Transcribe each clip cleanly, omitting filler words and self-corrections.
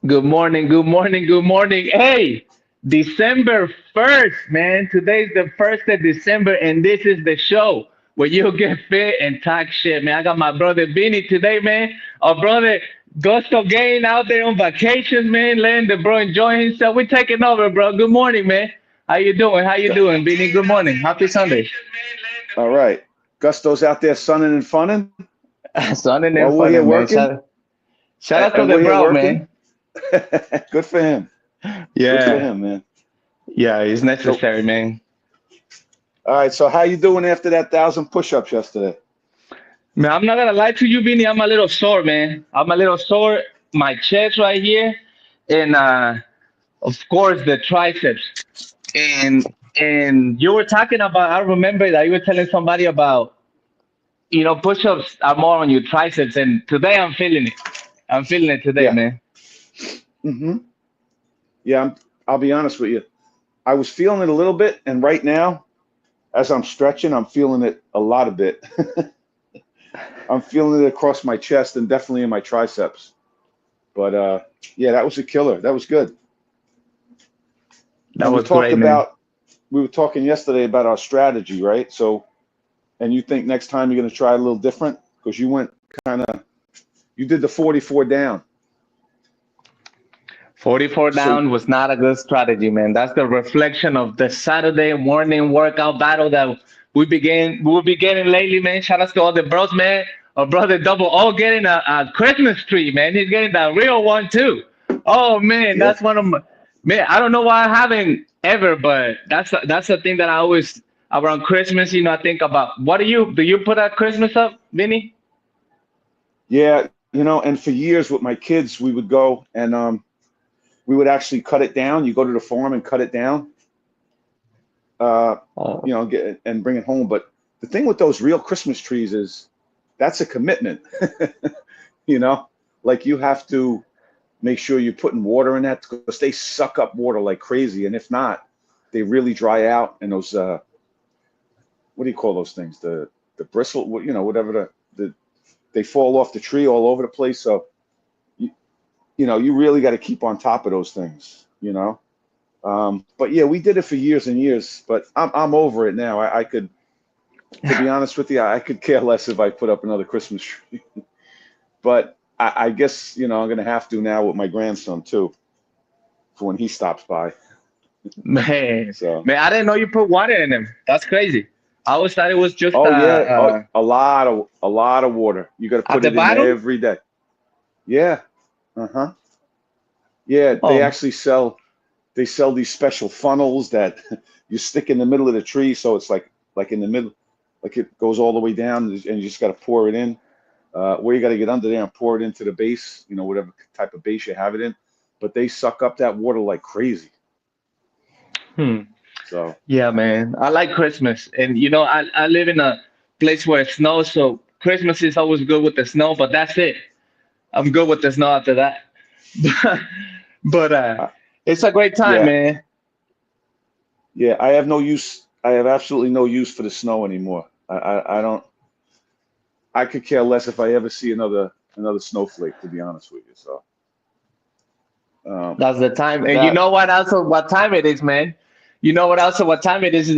Good morning, good morning, good morning. Hey, December 1st, man. Today's the 1st of December, and this is the show where you get fit and talk shit, man. I got my brother Vinny today, man. Our brother Gusto Gain out there on vacation, man. Letting the bro enjoy himself. We're taking over, bro. Good morning, man. How you doing? How you doing, Vinny? Good morning. Happy Sunday. All right. Gusto's out there sunning and funning Sunning while and we're here funny, man. working. Shout out to And the we're here bro, working. man. Good for him. Good for Yeah, him, man. yeah, it's So, necessary, man. all right. So how you doing after that 1,000 push-ups yesterday? Man, I'm not gonna lie to you, Vinny. I'm a little sore, man. I'm a little sore. My chest right here, and of course the triceps. And you were talking about. I remember that you were telling somebody about push-ups are more on your triceps, and today I'm feeling it. I'm feeling it today, Yeah. man. hmm Yeah. I'll be honest with you. I was feeling it a little bit, and right now, as I'm stretching, I'm feeling it a lot of bit. I'm feeling it across my chest and definitely in my triceps. But yeah, that was a killer. That was good. That And was great, man. we were talking yesterday about our strategy, right? So, and you think next time you're going to try a little different because you went kind of, you did the 44 down. 44 So, down was not a good strategy, man. That's the reflection of the Saturday morning workout battle that we'll be getting lately, man. Shout out to all the bros, man. Our brother Double O getting a Christmas tree, man. He's getting that real one too. Oh man, yeah, that's one of my man. I don't know why I haven't ever, but that's the thing that I always around Christmas. I think about what do you put at Christmas up, Vinny? yeah, and for years with my kids, we would go and we would actually cut it down. You go to the farm and cut it down, uh, Oh, get and bring it home. But the thing with those real Christmas trees is that's a commitment, you know, like you have to make sure you're putting water in that because they suck up water like crazy. And if not, they really dry out. And those, what do you call those things? The bristle, whatever they fall off the tree all over the place. So, you, you really got to keep on top of those things. But yeah, we did it for years and years, but I'm over it now. I could, to be honest with you, I could care less if I put up another Christmas tree. But I guess, I'm going to have to now with my grandson too, for when he stops by. man, So, man, I didn't know you put water in them. That's crazy. I always thought it was just oh yeah, a lot of water. You got to at put the it in bottom. every day. Yeah. Uh-huh. Yeah, Oh, they sell these special funnels that you stick in the middle of the tree, so it's like in the middle, like it goes all the way down, and you just got to pour it in. Where you got to get under there and pour it into the base, whatever type of base you have it in. But they suck up that water like crazy. hmm. So Yeah, man. I like Christmas, and I live in a place where it snows, so Christmas is always good with the snow. But that's it. I'm good with the snow after that. But uh, it's a great time, yeah, man. yeah. I have no use. I have absolutely no use for the snow anymore. I don't. I could care less if I ever see another snowflake, to be honest with you. So um, That's the time. And you that. know what? Also, what time it is, man. You know what? Also, what time it is?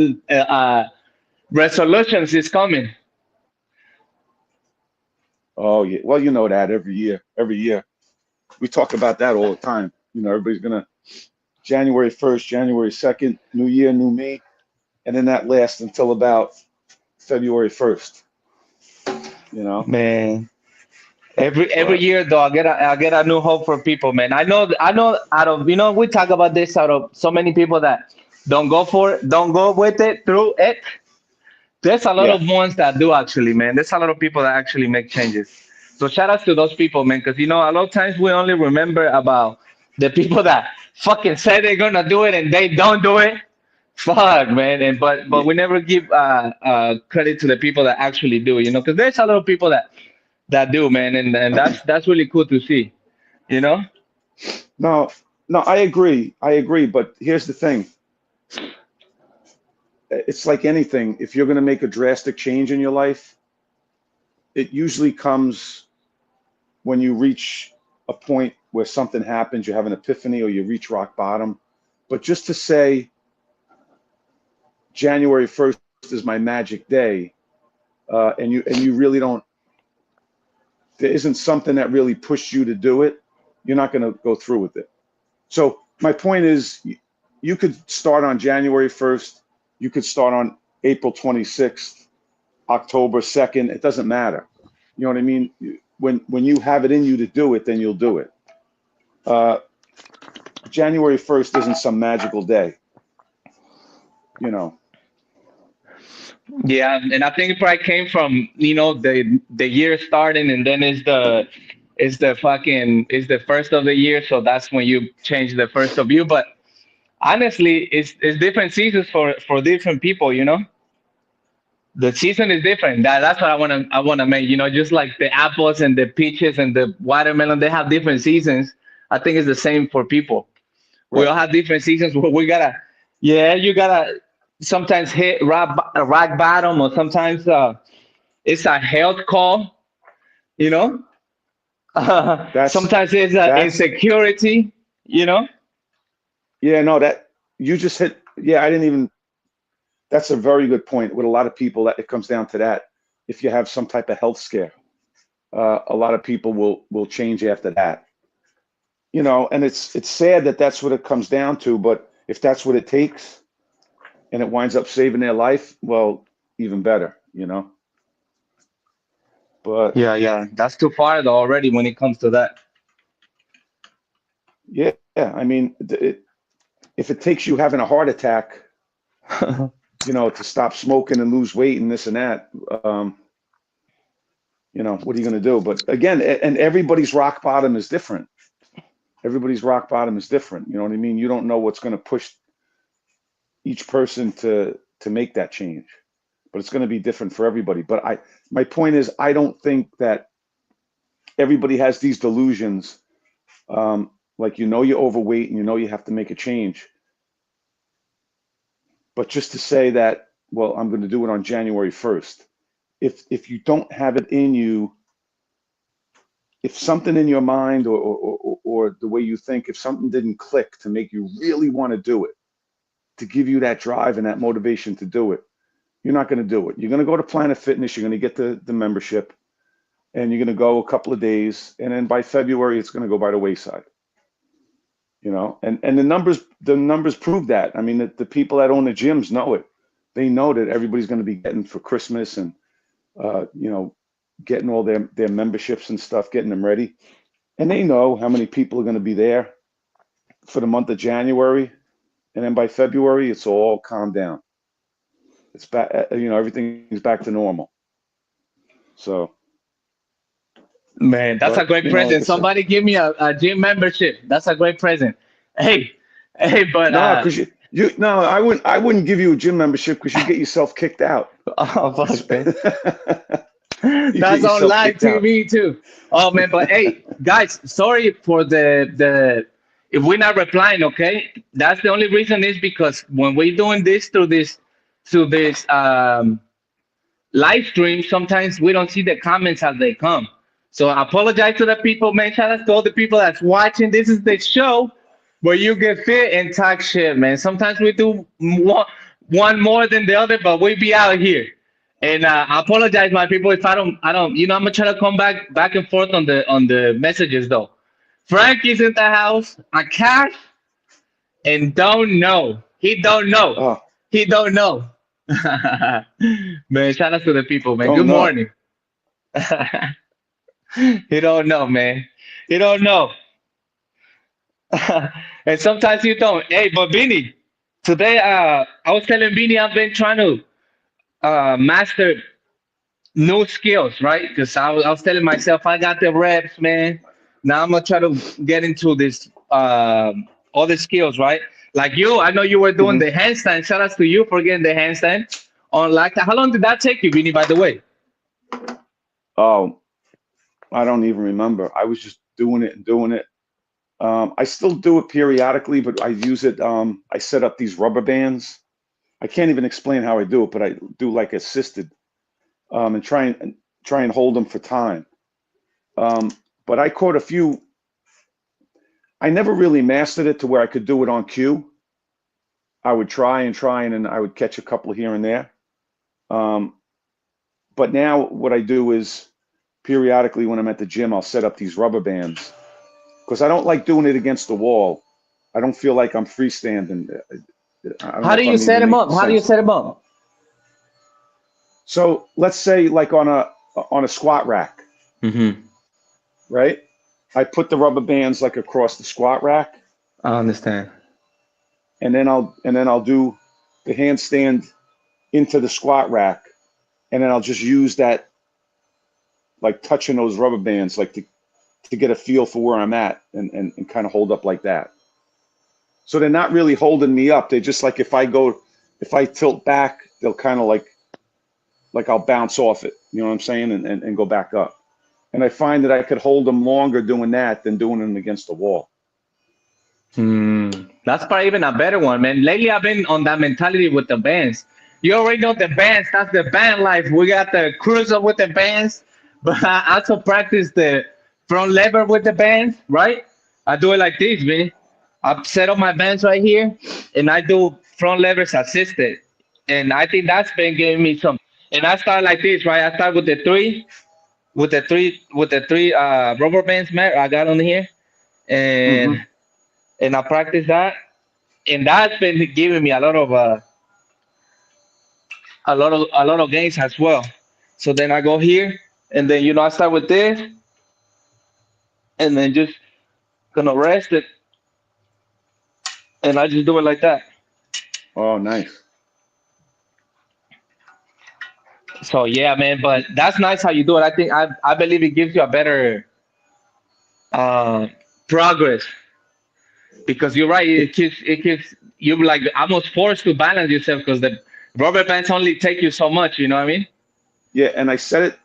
Resolutions is coming. Oh yeah. Well, you know that every year we talk about that all the time. Everybody's gonna January 1st, January 2nd, New Year, new me, and then that lasts until about February 1st. You know, Man, every but year though, I get a new hope for people, man. I know out of we talk about this out of so many people that don't go with it through it. There's a lot yeah, of ones that do actually, man. There's a lot of people that actually make changes. So shout outs to those people, man, because a lot of times we only remember about the people that fucking say they're gonna do it and they don't do it. Fuck, man. And but yeah, we never give credit to the people that actually do, because there's a lot of people that do, man, and that's really cool to see, you know. no, no, I agree. But here's the thing: it's like anything. If you're gonna make a drastic change in your life, it usually comes when you reach. a point where something happens, you have an epiphany or you reach rock bottom. But just to say January 1st is my magic day, and you really don't, there isn't something that really pushed you to do it, you're not going to go through with it. So my point is, you could start on January 1st, you could start on April 26th, October 2nd, it doesn't matter. You know what I mean? When you have it in you to do it, then you'll do it. January 1st isn't some magical day, you know. Yeah, and I think it probably came from, the year starting, and then it's the first of the year, so that's when you change the first of you. But honestly, it's different seasons for different people. The season is different. That's what I wanna make. Just like the apples and the peaches and the watermelon, they have different seasons. I think it's the same for people. We Right. all have different seasons where we gotta, yeah, you gotta sometimes hit rock bottom, or sometimes it's a health call. You know, That's sometimes it's that's insecurity. You know, yeah, no, that you just hit, yeah, I didn't even, that's a very good point. With a lot of people, that it comes down to that. If you have some type of health scare, a lot of people will change after that. And it's sad that that's what it comes down to, but if that's what it takes and it winds up saving their life, well, even better. But yeah, yeah, that's too far though already when it comes to that. yeah, I mean, if it takes you having a heart attack, to stop smoking and lose weight and this and that, what are you going to do? But again, and everybody's rock bottom is different. Everybody's rock bottom is different. You know what I mean? You don't know what's going to push each person to make that change, but it's going to be different for everybody. But my point is, I don't think that everybody has these delusions. Like, you're overweight and you have to make a change. But just to say that, well, I'm going to do it on January 1st. If you don't have it in you, if something in your mind or the way you think, if something didn't click to make you really want to do it, to give you that drive and that motivation to do it, you're not going to do it. You're going to go to Planet Fitness, you're going to get the membership, and you're going to go a couple of days, and then by February it's going to go by the wayside. And the numbers prove that. I mean, the people that own the gyms know it. They know that everybody's going to be getting for Christmas and getting all their memberships and stuff, getting them ready. And they know how many people are going to be there for the month of January. And then by February, it's all calmed down. It's back, everything's back to normal. So, Man, that's a but, great like present. I said, Somebody give me a gym membership. That's a great present. Hey, hey, but no, because no, I wouldn't give you a gym membership because you get yourself kicked out. oh fuck, man. You get That's on yourself live kicked out. TV too. Oh man, but hey, guys, sorry for the if we're not replying, okay? That's the only reason is because when we're doing this through this live stream, sometimes we don't see the comments as they come. So I apologize to the people, man. Shout out to all the people that's watching. This is the show where you get fit and talk shit, man. Sometimes we do one more than the other, but we be out here. And I apologize, my people, if I don't, I'm gonna try to come back and forth on the messages though. Frank is in the house. Akash and don't know. He don't know. Oh, He don't know. Man, shout out to the people, man. don't Good know. morning. You don't know, man. You don't know. And sometimes you don't. Hey, but Vinny, today I was telling Vinny I've been trying to master new skills, right? Because I was telling myself I got the reps, man. Now I'm gonna try to get into this other skills, right? Like you, I know you were doing Hmm. the handstand. Shout out to you for getting the handstand on like how long did that take you, Vinny, by the way? Oh, I don't even remember. I was just doing it and doing it. I still do it periodically, but I use it. I set up these rubber bands. I can't even explain how I do it, but I do like assisted, and try and hold them for time. Um, but I caught a few I never really mastered it to where I could do it on cue. I would try and then I would catch a couple here and there. Um, but now what I do is periodically when I'm at the gym, I'll set up these rubber bands because I don't like doing it against the wall. I don't feel like I'm freestanding. I don't How know do if you I'm set even them making up? How do you sense. set them up? So let's say like on a squat rack, Mm-hmm. right? I put the rubber bands like across the squat rack, I understand. and then I'll do the handstand into the squat rack, and then I'll just use that like touching those rubber bands like to get a feel for where I'm at and kind of hold up like that. So they're not really holding me up. They're just like if I tilt back, they'll kind of like I'll bounce off it. You know what I'm saying? And go back up. And I find that I could hold them longer doing that than doing them against the wall. That's probably even a better one, man. Lately, I've been on that mentality with the bands. You already know the bands. That's the band life. We got the cruiser with the bands, but I also practice the front lever with the bands, right? I do it like this, man. I set up my bands right here, and I do front levers assisted. And I think that's been giving me some. And I start like this, right? I start with the three rubber bands, man. I got on here, Mm-hmm. and I practice that, and that's been giving me a lot of gains as well. So then I go here, and then I start with this, and then just gonna rest it, and I just do it like that. Oh, nice. So yeah, man, but that's nice how you do it. I believe it gives you a better uh, progress because you're right. It keeps you like almost forced to balance yourself because the rubber bands only take you so much. You know what I mean? Yeah, and I set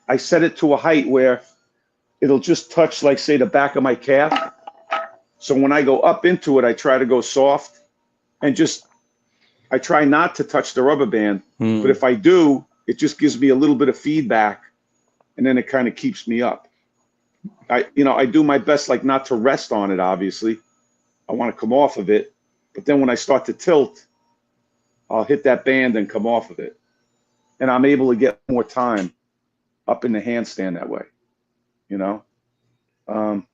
it to a height where it'll just touch like say the back of my calf. So when I go up into it, I try to go soft and just I try not to touch the rubber band. But Hmm. if I do, it just gives me a little bit of feedback and then it kind of keeps me up. I do my best like not to rest on it, obviously. I want to come off of it. But then when I start to tilt, I'll hit that band and come off of it. And I'm able to get more time up in the handstand that way, you know? Um,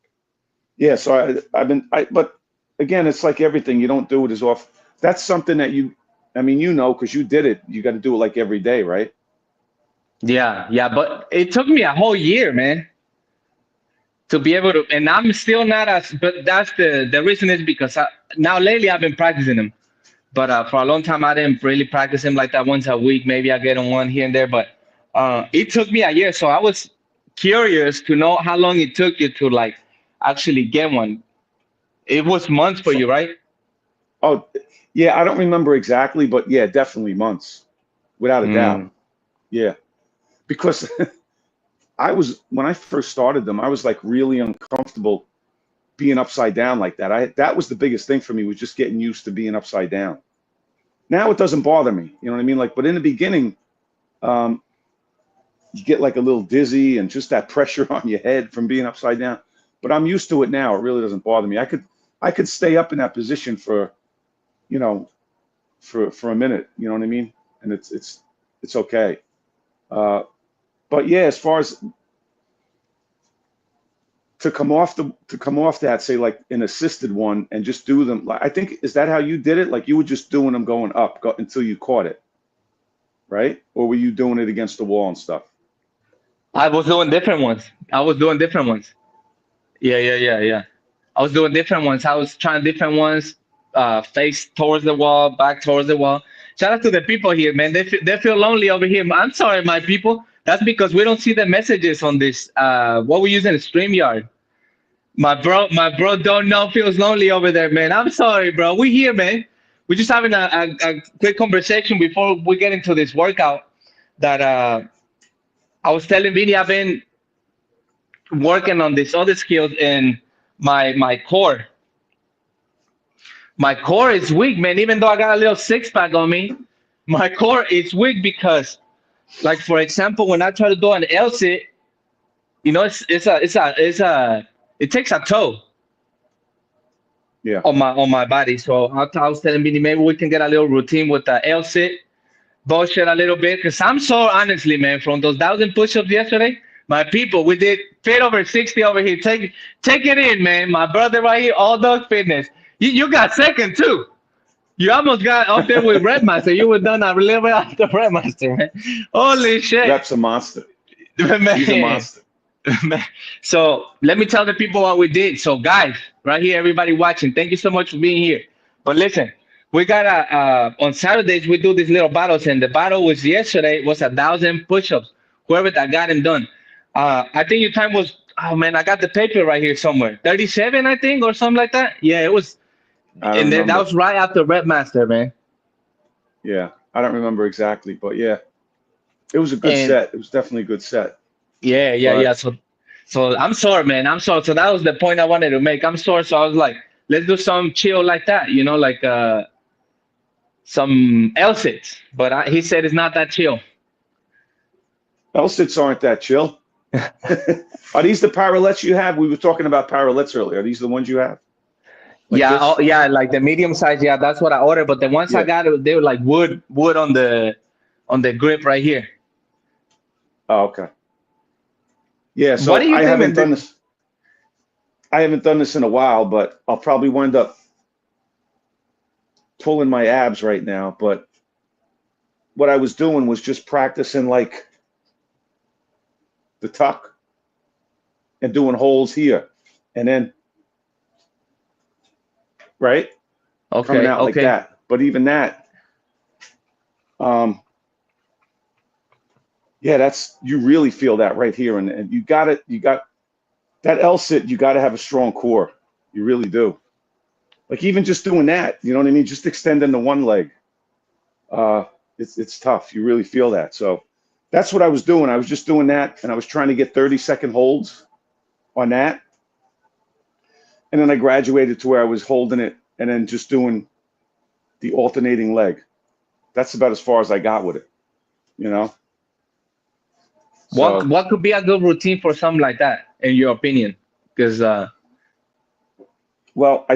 yeah, so but again, it's like everything. You don't do it as often. That's something that I mean, because you did it. You got to do it like every day, right? Yeah, yeah, but it took me a whole year, man, to be able to, and I'm still not as. But that's the reason is because now lately I've been practicing them, but for a long time I didn't really practice them like that once a week. Maybe I get on one here and there, but it took me a year. So I was curious to know how long it took you to like actually get one. It was months for you, right? Oh, yeah, I don't remember exactly, but yeah, definitely months, without a doubt. Mm. Yeah, because when I first started them, I was like really uncomfortable being upside down like that. That was the biggest thing for me was just getting used to being upside down. Now it doesn't bother me, you know what I mean? Like, but in the beginning, um, you get like a little dizzy and just that pressure on your head from being upside down. But I'm used to it now. It really doesn't bother me. I could stay up in that position for, you know, for a minute. You know what I mean? And it's okay. Uh, but yeah, as far as to come off that, say like an assisted one and just do them. Like I think is that how you did it? Like you were just doing them going up until you caught it, right? Or were you doing it against the wall and stuff? I was doing different ones. I was doing different ones. Yeah, yeah, yeah, yeah. I was doing different ones. I was trying different ones, face towards the wall, back towards the wall. Shout out to the people here, man. They feel lonely over here. I'm sorry, my people. That's because we don't see the messages on this. What we use in StreamYard. My bro don't know feels lonely over there, man. I'm sorry, bro. We here, man. We're just having a quick conversation before we get into this workout. That I was telling Vinny, I've been working on these other skills in my core. My core is weak, man. Even though I got a little six pack on me, my core is weak because, like for example, when I try to do an L sit, it takes a toe. Yeah. on my body. So I was telling Vinny, maybe we can get a little routine with the L sit, bullshit a little bit, because I'm sore, honestly, man, from those 1,000 push-ups yesterday. My people, we did fit over 60 over here. Take it in, man. My brother right here, All Dog Fitness. You got second too. You almost got up there with Red Master. You were done a little bit after Red Master, man. Holy shit, Rep's a monster. He's a man. monster. So let me tell the people what we did. So guys, right here, everybody watching, thank you so much for being here. But listen, we got on Saturdays we do these little battles, and the battle was yesterday was 1,000 push-ups. Whoever that got them done, I think your time was. Oh man, I got the paper right here somewhere. 37, I think, or something like that. Yeah, it was, I don't and then that remember. was right after Red Master, man. Yeah, I don't remember exactly, but yeah, it was a good And set. It was definitely a good set. yeah. But So I'm sore, man. I'm sore. So that was the point I wanted to make. I'm sore. So I was like, let's do some chill like that, like some L sits. But he said it's not that chill. L-sits aren't that chill. Are these the parallettes you have? We were talking about parallettes earlier. Are these the ones you have? Like Yeah, oh, this? yeah, like the medium size. Yeah, that's what I ordered. But the ones I Yeah. got, they were like wood on the grip right here. Oh, okay. Yeah, What do so you I think, haven't done man? this. I haven't done this in a while, but I'll probably wind up pulling my abs right now. But what I was doing was just practicing like the tuck and doing holes here. And then, right? Coming Okay, out like okay. that. But even that, um, yeah, you really feel that right here. And you got it. You got that L sit. You got to have a strong core. You really do. Like even just doing that, you know what I mean? Just extending the one leg. It's tough. You really feel that. So that's what I was doing. I was just doing that, and I was trying to get 30-second holds on that. And then I graduated to where I was holding it and then just doing the alternating leg. That's about as far as I got with it, you know? What So, what could be a good routine for something like that, in your opinion? Because well,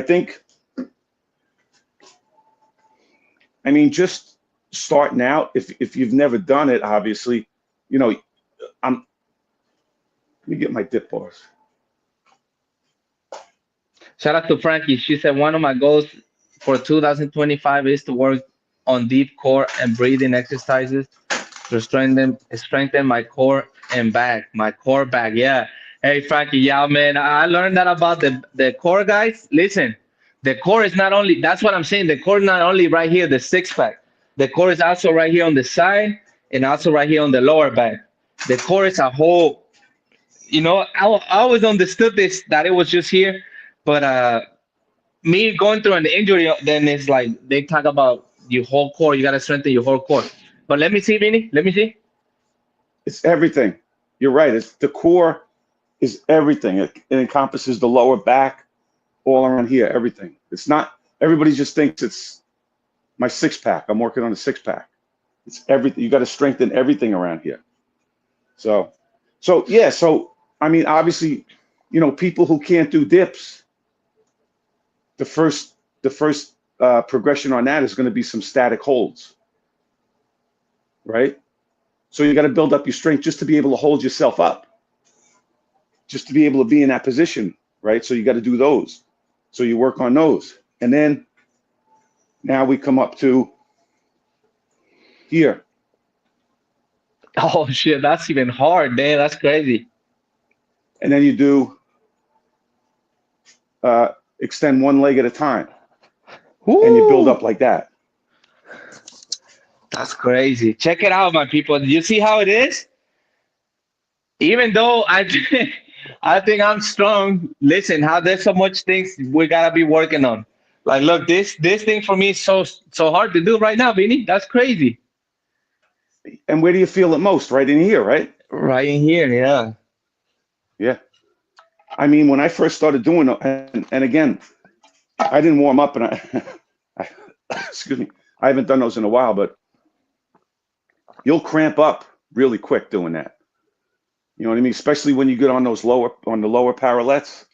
I mean, just starting out, if you've never done it, obviously, you know, let me get my dip bars. shout out to Frankie. She said one of my goals for 2025 is to work on deep core and breathing exercises to strengthen my core and back, my core back. Yeah. Hey Frankie, yeah man, I learned that about the core guys. Listen, the core is not only that's what I'm saying. The core is not only right here, the six pack. The core is also right here on the side and also right here on the lower back. The core is a whole. I always understood this that it was just here, but me going through an injury, then it's like they talk about your whole core. You gotta strengthen your whole core. But let me see, Vinny. Let me see. It's everything. You're right. It's the core is everything. It encompasses the lower back, all around here, everything. It's not, everybody just thinks it's my six pack. I'm working on a six pack. It's everything. You got to strengthen everything around here. So, yeah. So, I mean, obviously, people who can't do dips, the first progression on that is going to be some static holds, right? So you got to build up your strength just to be able to hold yourself up, just to be able to be in that position, right? So you got to do those. So you work on those. And then now we come up to here. Oh shit, that's even hard, man. That's crazy. And then you do extend one leg at a time. And you build Woo! up like that. That's crazy. Check it out, my people. Do you see how it is? Even though I think I'm strong. Listen, how there's so much things we gotta be working on. Like, look, this thing for me is so hard to do right now, Vinny. That's crazy. And where do you feel it most? Right in here, right? Right in here, yeah. Yeah. I mean, when I first started doing it, and again, I didn't warm up, and I excuse me, I haven't done those in a while, but you'll cramp up really quick doing that. You know what I mean? Especially when you get on the lower parallettes.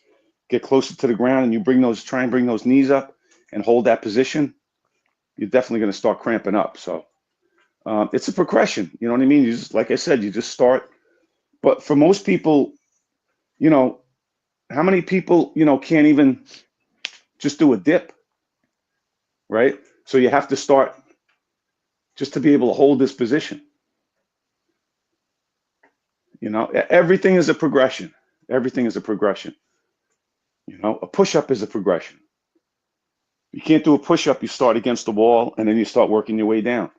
get closer to the ground and you try and bring those knees up and hold that position, you're definitely going to start cramping up. So it's a progression. You know what I mean? You just, like I said, you just start. But for most people, you know, how many people, you know, can't even just do a dip, right? So you have to start just to be able to hold this position. You know, everything is a progression. Everything is a progression. You know, a push-up is a progression. You can't do a push-up, you start against the wall, and then you start working your way down.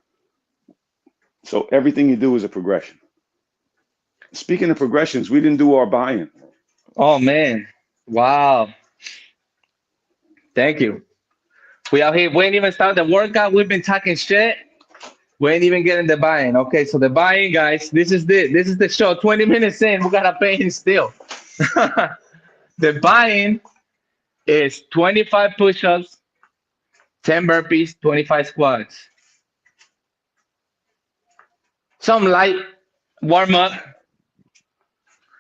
So everything you do is a progression. Speaking of progressions, we didn't do our buy-in. Oh man. Wow. Thank you. We out here. We ain't even started the workout. We've been talking shit. We ain't even getting the buy-in. Okay, so the buy-in, guys. This is the show. 20 minutes in, we gotta pay him still. The buy-in is 25 push-ups, 10 burpees, 25 squats. Some light warm-up.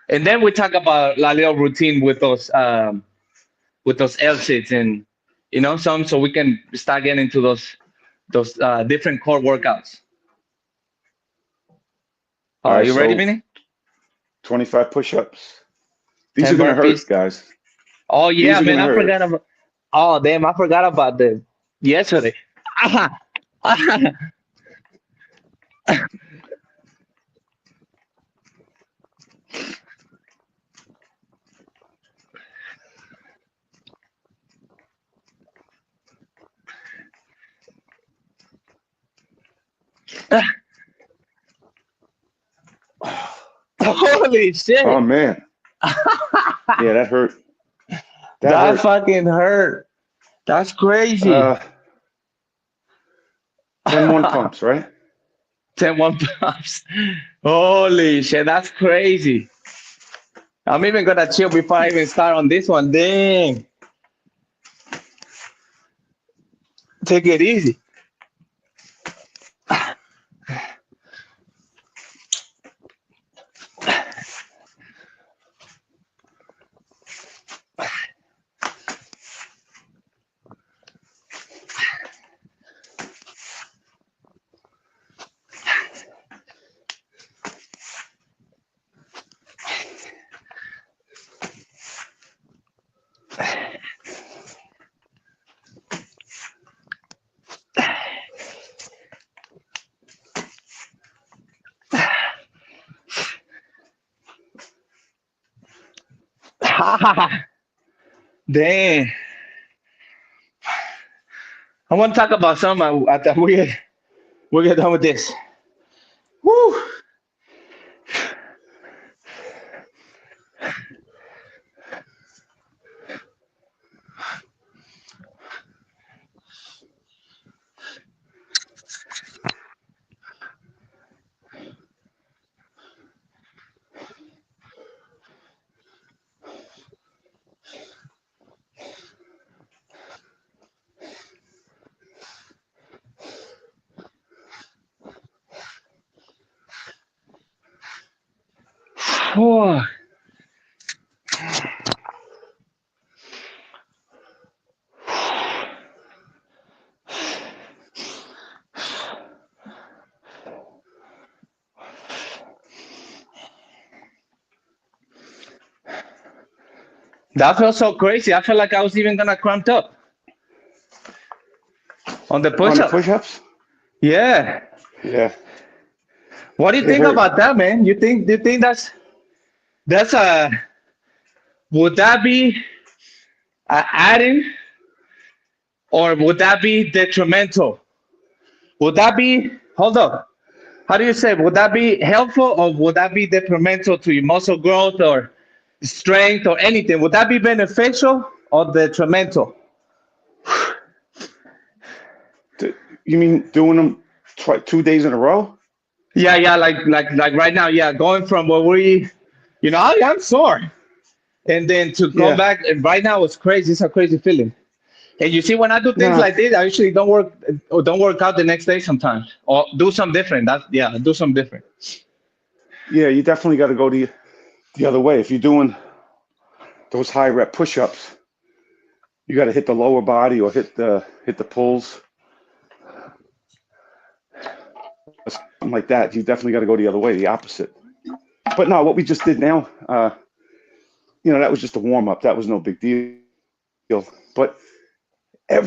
And then we talk about a little routine with those L sits and you know some, so we can start getting into those different core workouts. All Are right, you ready, so Vinny? 25 push-ups. These 10 are going to burpees. hurt, guys. Oh These yeah, are man, gonna I hurt. forgot about. Oh damn, I forgot about the yesterday. Holy shit! Oh man, yeah, that hurt. That That hurt. fucking hurt. That's crazy. 10-1 pumps, right? 10-1 pumps. Holy shit, that's crazy. I'm even gonna chill before I even start on this one. Dang. Take it easy. Dang. I want to talk about something after we get done with this. Woo. Oh. That felt so crazy. I felt like I was even gonna cramped up on the On the push-up. push-ups? Yeah. Yeah, What do you it think hurt. about that, man? Do you think that's a would that be adding or would that be detrimental? Would that be hold up? How do you say? Would that be helpful or would that be detrimental to your muscle growth or strength or anything? Would that be beneficial or detrimental? You mean doing them 2 days in a row? Yeah, like right now, yeah, going from where I'm sore, and then to go Yeah. back, and right now it's crazy. It's a crazy feeling. And you see, when I do things Nah. like this, I usually don't work out the next day sometimes, or do something different. Do something different. Yeah, you definitely got to go the other way. If you're doing those high rep push-ups, you got to hit the lower body or hit the pulls, something like that. You definitely got to go the other way, the opposite. But no, what we just did now, that was just a warm up. That was no big deal. But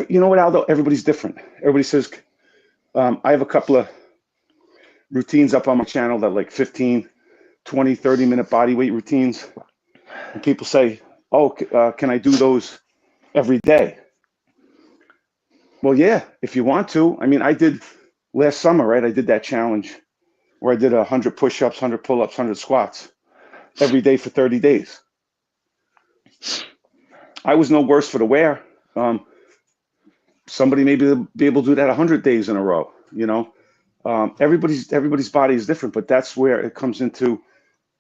you know what, Aldo? Everybody's different. Everybody says, I have a couple of routines up on my channel that are like 15, 20, 30-minute body weight routines. And people say, oh, can I do those every day? Well, yeah, if you want to. I mean, I did last summer, right? I did that challenge where I did 100 push-ups, 100 pull-ups, 100 squats every day for 30 days. I was no worse for the wear. Somebody maybe be able to do that 100 days in a row. Everybody's body is different, but that's where it comes into,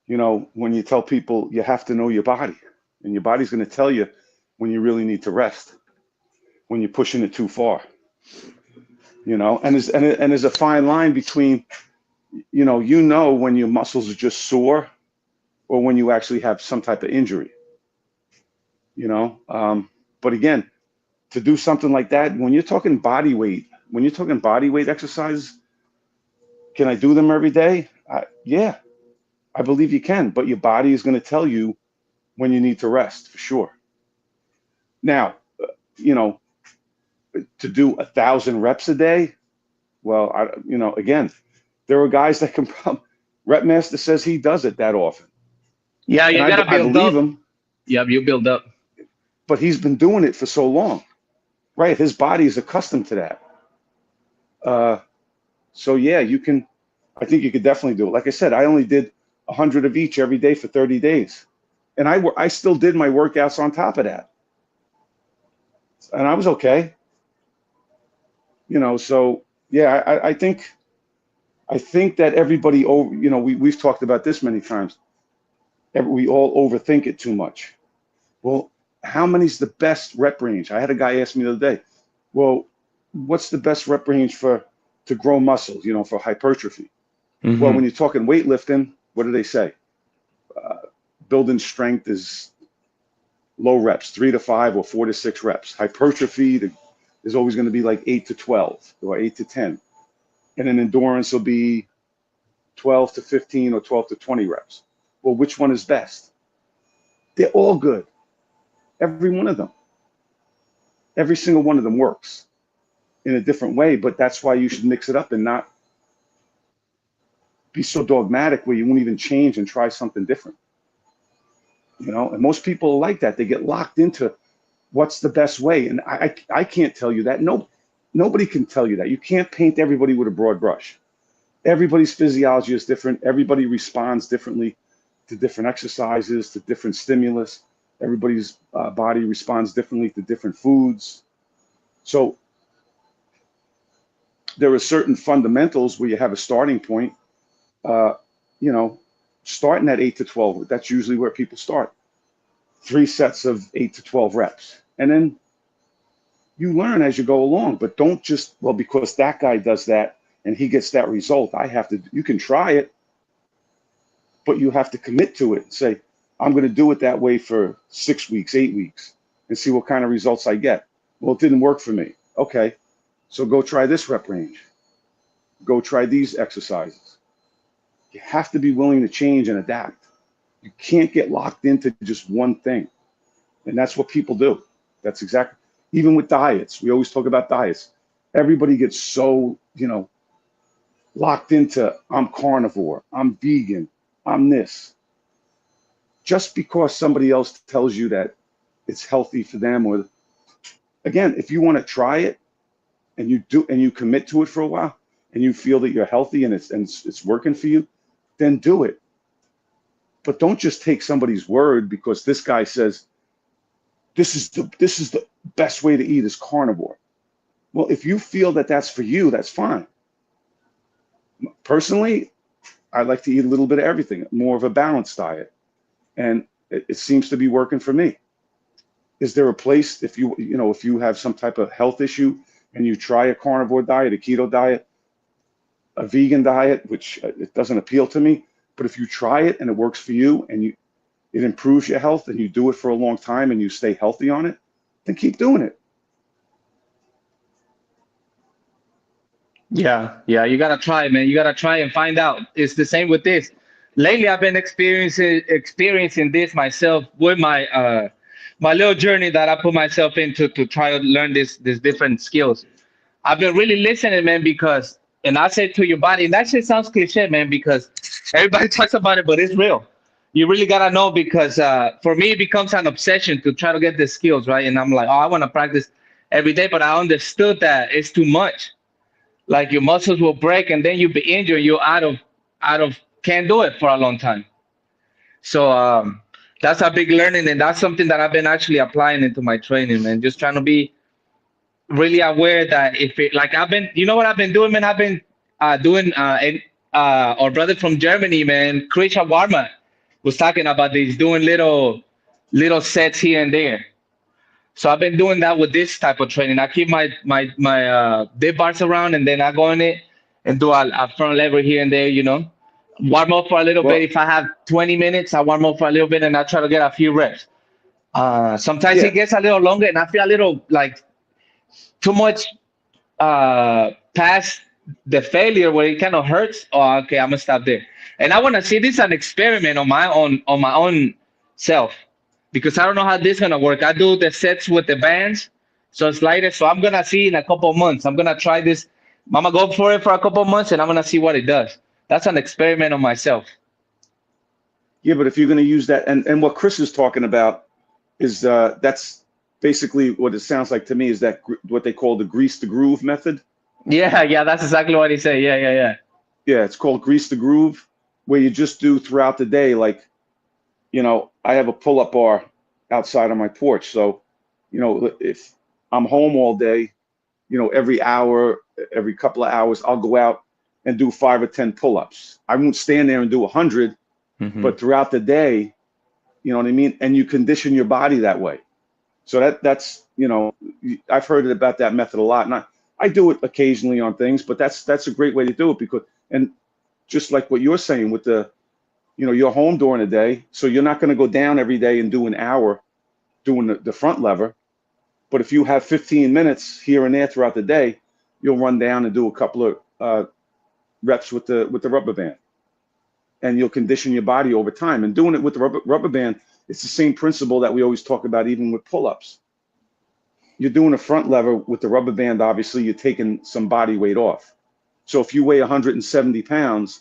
when you tell people you have to know your body, and your body's going to tell you when you really need to rest, when you're pushing it too far. And there's a fine line between, when your muscles are just sore or when you actually have some type of injury. But again, to do something like that, when you're talking body weight exercises, can I do them every day? Yeah, I believe you can, but your body is going to tell you when you need to rest, for sure. Now, to do 1,000 reps a day, well, again, there are guys that can, Rep Master says he does it that often. Yeah, you gotta I build believe up. him, Yeah, you build up. but he's been doing it for so long, right? His body is accustomed to that. So yeah, I think you could definitely do it. Like I said, I only did 100 of each every day for 30 days. And I still did my workouts on top of that. And I was okay. So yeah, I think that everybody, we've talked about this many times. We all overthink it too much. Well, how many's the best rep range? I had a guy ask me the other day, well, what's the best rep range to grow muscles, for hypertrophy? Mm-hmm. Well, when you're talking weightlifting, what do they say? Building strength is low reps, 3 to 5 or 4 to 6 reps. Hypertrophy is always going to be like 8 to 12 or 8 to 10. And then endurance will be 12 to 15 or 12 to 20 reps. Well, which one is best? They're all good. Every one of them. Every single one of them works in a different way, but that's why you should mix it up and not be so dogmatic where you won't even change and try something different. And most people are like that. They get locked into what's the best way. And I can't tell you that. Nobody can tell you that. You can't paint everybody with a broad brush. Everybody's physiology is different. Everybody responds differently to different exercises, to different stimulus. Everybody's body responds differently to different foods. So there are certain fundamentals where you have a starting point. Starting at 8 to 12, that's usually where people start. 3 sets of 8 to 12 reps. And then you learn as you go along, but don't just, well, because that guy does that and he gets that result, you can try it, but you have to commit to it and say, I'm going to do it that way for 6 weeks, 8 weeks, and see what kind of results I get. Well, it didn't work for me. Okay, so go try this rep range. Go try these exercises. You have to be willing to change and adapt. You can't get locked into just one thing. And that's what people do. That's exactly, even with diets, we always talk about diets. Everybody gets so, locked into, I'm carnivore, I'm vegan, I'm this. Just because somebody else tells you that it's healthy for them, or again, if you want to try it and you commit to it for a while and you feel that you're healthy and it's working for you, then do it. But don't just take somebody's word because this guy says this is the best way to eat is carnivore. Well, if you feel that that's for you, that's fine. Personally, I like to eat a little bit of everything, more of a balanced diet, and it seems to be working for me. Is there a place if you have some type of health issue and you try a carnivore diet, a keto diet, a vegan diet, which it doesn't appeal to me, but if you try it and it works for you and it improves your health and you do it for a long time and you stay healthy on it, then keep doing it. Yeah, yeah, you gotta try, man. You gotta try and find out. It's the same with this. Lately, I've been experiencing this myself with my little journey that I put myself into to try to learn this different skills. I've been really listening, man, because and I said to your body, and that shit sounds cliche, man, because everybody talks about it, but it's real. You really gotta know because for me, it becomes an obsession to try to get the skills right, and I'm like, oh, I want to practice every day, but I understood that it's too much. Like your muscles will break and then you be injured. You're out of can't do it for a long time. So that's a big learning, and that's something that I've been actually applying into my training, man. Just trying to be really aware that if it like I've been, you know what I've been doing, man. I've been doing our brother from Germany, man, Chris Warma was talking about this, doing little sets here and there. So I've been doing that with this type of training. I keep my dip bars around, and then I go in it and do a front lever here and there. Warm up for a little bit. Well, If I have 20 minutes, I warm up for a little bit, and I try to get a few reps. Sometimes it yeah, gets a little longer, and I feel a little like too much past the failure where it kind of hurts. Oh, okay, I'm gonna stop there. And I want to see this as an experiment on my own self because I don't know how this gonna work. I do the sets with the bands, so it's lighter. So I'm gonna see in a couple of months. I'm gonna try this. I'm gonna go for it for a couple of months, and I'm gonna see what it does. That's an experiment on myself. yeah, but if you're going to use that, and what Chris is talking about is that's basically what it sounds like to me is that what they call the grease the groove method. Yeah, yeah, that's exactly what he said. Yeah, yeah, yeah. Yeah, it's called grease the groove, where you just do throughout the day. Like, I have a pull-up bar outside on my porch. So, if I'm home all day, every hour, every couple of hours, I'll go out and do 5 or 10 pull-ups. I won't stand there and do 100, Hmm. but throughout the day, you know what I mean? And you condition your body that way. So that's, I've heard about that method a lot. And I do it occasionally on things, but that's a great way to do it because, and just like what you're saying with you're home during the day, so you're not going to go down every day and do an hour doing the front lever. But if you have 15 minutes here and there throughout the day, you'll run down and do a couple of reps with the rubber band, and you'll condition your body over time. And doing it with the rubber band, it's the same principle that we always talk about, even with pull-ups. You're doing a front lever with the rubber band. Obviously, you're taking some body weight off. So if you weigh 170 pounds,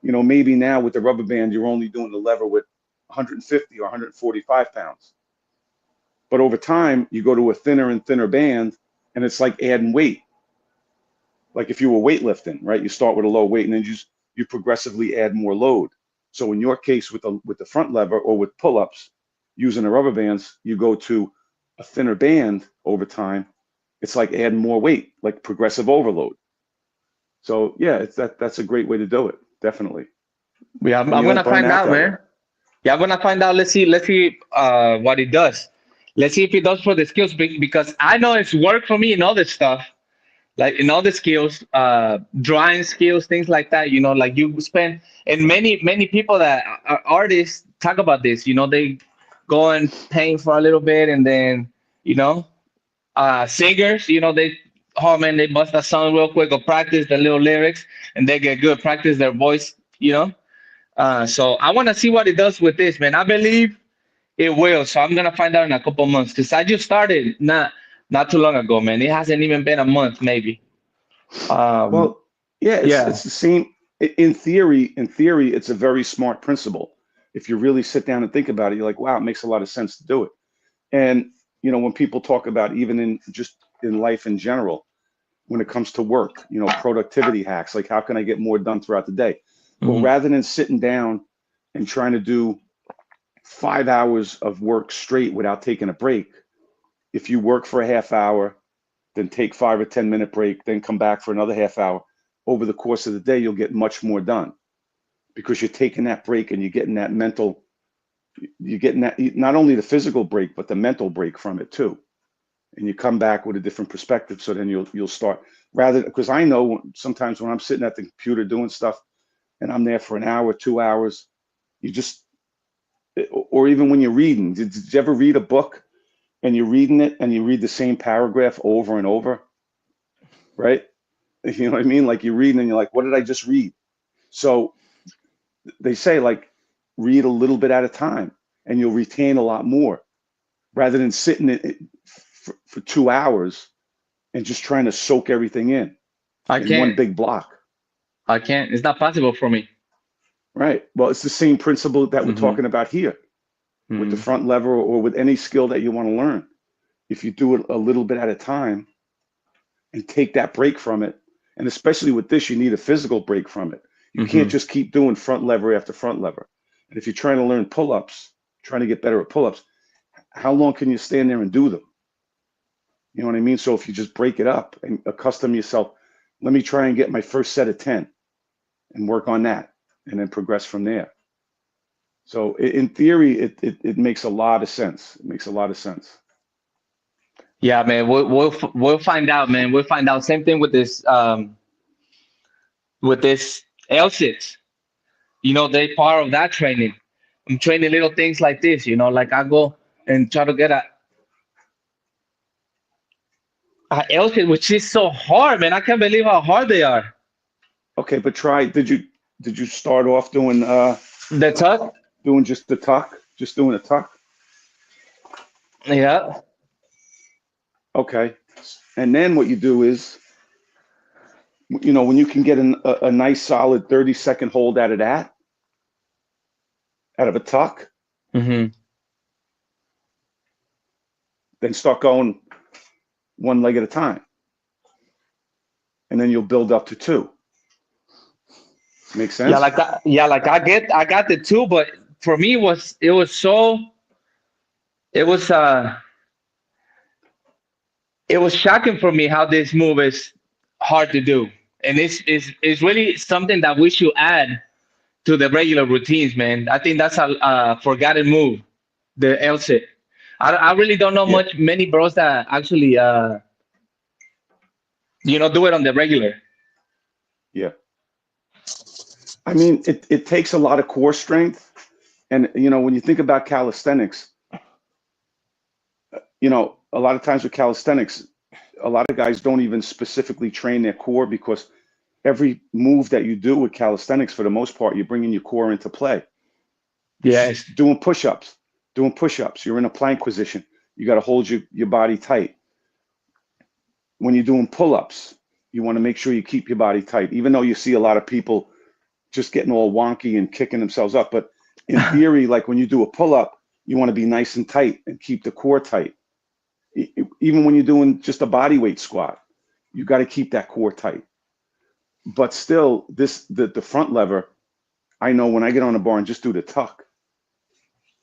maybe now with the rubber band, you're only doing the lever with 150 or 145 pounds. But over time, you go to a thinner and thinner band, and it's like adding weight. Like if you were weightlifting, right? You start with a low weight, and then you progressively add more load. So in your case, with the front lever or with pull-ups, using the rubber bands, you go to a thinner band over time. It's like adding more weight, like progressive overload. So yeah, that's a great way to do it, definitely. Yeah, And I'm you don't gonna burn find out out, that way. man. Yeah, I'm gonna find out. Let's see what it does. Let's see if it does for the skills because I know it's work for me in all this stuff, like in all the skills, drawing skills, things like that. Like you spend and many people that are artists talk about this. They go and paint for a little bit and then you know singers. They oh man, they bust a song real quick or practice the little lyrics and they get good, practice their voice. So I want to see what it does with this, man. I believe it will. So I'm gonna find out in a couple months because I just started not too long ago, man. It hasn't even been a month, maybe. Um, Well, yeah, yeah. it's the same. In theory, it's a very smart principle. If you really sit down and think about it, you're like, wow, it makes a lot of sense to do it. And when people talk about even in just in life in general, when it comes to work, productivity hacks, like how can I get more done throughout the day? Well, Hmm. rather than sitting down and trying to do 5 hours of work straight without taking a break, if you work for a half hour, then take 5 or 10 minute break, then come back for another half hour. Over the course of the day, you'll get much more done because you're taking that break and you're getting that not only the physical break, but the mental break from it too. And you come back with a different perspective. So then you'll start rather because I know sometimes when I'm sitting at the computer doing stuff and I'm there for an hour, 2 hours, you just or even when you're reading. Did you ever read a book and you're reading it and you read the same paragraph over and over, right? You know what I mean? Like you're reading and you're like, what did I just read? So they say like read a little bit at a time and you'll retain a lot more rather than sitting for 2 hours and just trying to soak everything I in one can't. big block. I can't. It's not possible for me. Right. Well, it's the same principle that we're Mm-hmm. talking about here with the Mm-hmm. front lever or with any skill that you want to learn. If you do it a little bit at a time and take that break from it, and especially with this, you need a physical break from it. You can't Mm-hmm. just keep doing front lever after front lever. And if you're trying to learn pull-ups, trying to get better at pull-ups, how long can you stand there and do them? You know what I mean? So if you just break it up and accustom yourself, let me try and get my first set of 10 and work on that and then progress from there. So in theory, it makes a lot of sense. It makes a lot of sense. Yeah, man. We'll find out, man. We'll find out. Same thing with this LSIT. They part of that training. I'm training little things like this. Like I go and try to get a LSIT, which is so hard, man. I can't believe how hard they are. Okay, but try. Did you start off doing The tuck. doing just the tuck, just doing a tuck? Yeah. Okay, and then what you do is, when you can get a nice solid 30-second hold out of that, out of a tuck, Mm-hmm. then start going one leg at a time, and then you'll build up to two. Make Yeah, sense? like I got the two, but for me it was shocking for me how this move is hard to do, and it's really something that we should add to the regular routines, man. I think that's a forgotten move, the L sit. I really don't know Yeah, many bros that actually do it on the regular. yeah. I mean, it takes a lot of core strength, and when you think about calisthenics, a lot of times with calisthenics, a lot of guys don't even specifically train their core because every move that you do with calisthenics, for the most part, you're bringing your core into play. Yes. Doing push-ups, you're in a plank position. You got to hold your body tight. When you're doing pull-ups, you want to make sure you keep your body tight, even though you see a lot of people just getting all wonky and kicking themselves up. But in theory, like when you do a pull-up, you want to be nice and tight and keep the core tight. Even when you're doing just a body weight squat, you got to keep that core tight. But still, the front lever, I know when I get on the bar and just do the tuck,